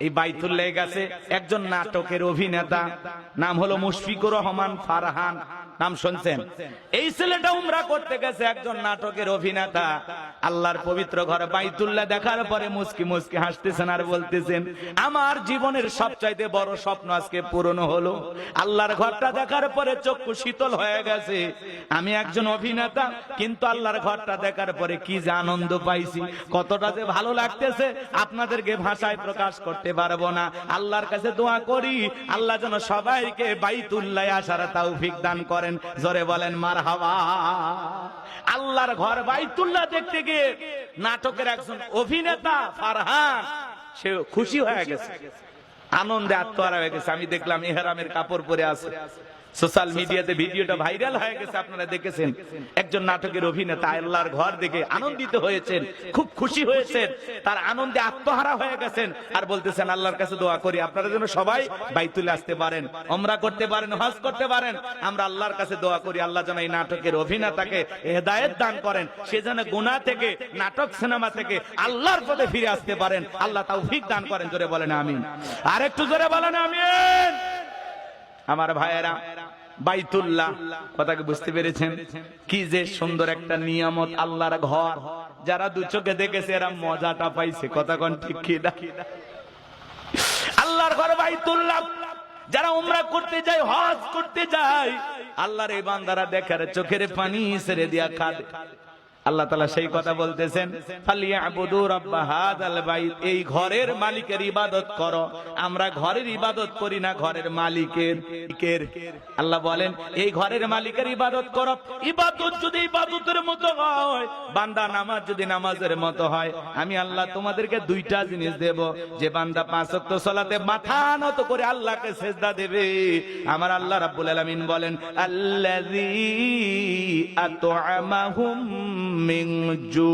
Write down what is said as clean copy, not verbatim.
এই বাইতুল্লাহ গেছে একজন নাটকের অভিনেতা, নাম হলো মুশফিকুর রহমান ফারহান, নাম শুনছেন? এই ছেলেটা উমরা করতে গেছে, একজন নাটকের অভিনেতা। আল্লাহর পবিত্র ঘর বাইতুল্লাহ দেখার পরে মুস্কি মুস্কি হাসতেছেন আর বলতেছেন, আমার জীবনের সবচাইতে বড় স্বপ্ন আজকে পূরণ হলো। আল্লাহর ঘরটা দেখার পরে চক্ষু শীতল হয়ে গেছে। আমি একজন অভিনেতা, কিন্তু আল্লাহর ঘরটা দেখার পরে কি যে আনন্দ পাইছি, কতটা যে ভালো লাগতেছে আপনাদেরকে ভাষায় প্রকাশ করতে পারবো না। আল্লাহর কাছে দোয়া করি, আল্লাহ যেন সবাইকে বাইতুল্লাহ আসার তৌফিক দান করেন। জোরে বলেন মারহাবা। আল্লাহর ঘর বাইতুল্লাহ দেখতে গিয়ে নাটকের একজন অভিনেতা ফারহান, সে খুশি হয়ে গেছে, আনন্দে আত্মহারা হয়ে গেছে। আমি দেখলাম ইহরামের কাপড় পরে আছে, সোশ্যাল মিডিয়াতে ভিডিওটা ভাইরাল হয়ে গেছে, আপনারা দেখেছেন। একজন নাটকের অভিনেতা আল্লাহর ঘর দেখে আনন্দিত হয়েছেন, খুব খুশি হয়েছেন, তার আনন্দে আত্মহারা হয়ে গেছেন আর বলতেছেন আল্লাহর কাছে দোয়া করি আপনারা যেন সবাই বাইতুল্লাহ আসতে পারেন, উমরা করতে পারেন, হজ করতে পারেন। আমরা আল্লাহর কাছে দোয়া করি আল্লাহ যেন এই নাটকের অভিনেতাকে হেদায়েত দান করেন, সে যেন গুনাহ থেকে, নাটক সিনেমা থেকে আল্লাহর পথে ফিরে আসতে পারেন, আল্লাহ তৌফিক দান করেন। জোরে বলেন আমিন। আর একটু জোরে বলেন আমিন। আমার ভাইয়েরা, বাইতুল্লাহ কথাকে বুঝতে পেরেছেন? কি যে সুন্দর একটা নিয়ামত আল্লাহর ঘর। যারা দু চোখে দেখেছে এরা মজাটা পাইছে, কথা কোন ঠিক কি না? আল্লাহর ঘর বাইতুল্লাহ, যারা উমরা করতে যায়, হজ করতে যায়, আল্লাহর এই বান্দারা দেখার চোখের পানি ছেড়ে দিয়া কাঁদে। আল্লাহ তাআলা সেই কথা বলতেছেন, ফালিয়াবুদু রাব্ব হাযাল বাইত, এই ঘরের মালিকের ইবাদত করো। আমরা ঘরের ইবাদত করি না, ঘরের মালিকের। আল্লাহ বলেন এই ঘরের মালিকের ইবাদত করো। ইবাদত যদি ইবাদতের মতো হয়, বান্দা নামাজ যদি নামাজের মতো হয়, আমি আল্লাহ তোমাদেরকে দুইটা জিনিস দেব। যে বান্দা 5 ওয়াক্ত সালাতে মাথা নত করে আল্লাহকে সিজদা দেবে, আমার আল্লাহ রাব্বুল আলামিন বলেন, আল্লাযী আত'আমাহুম মিন জু।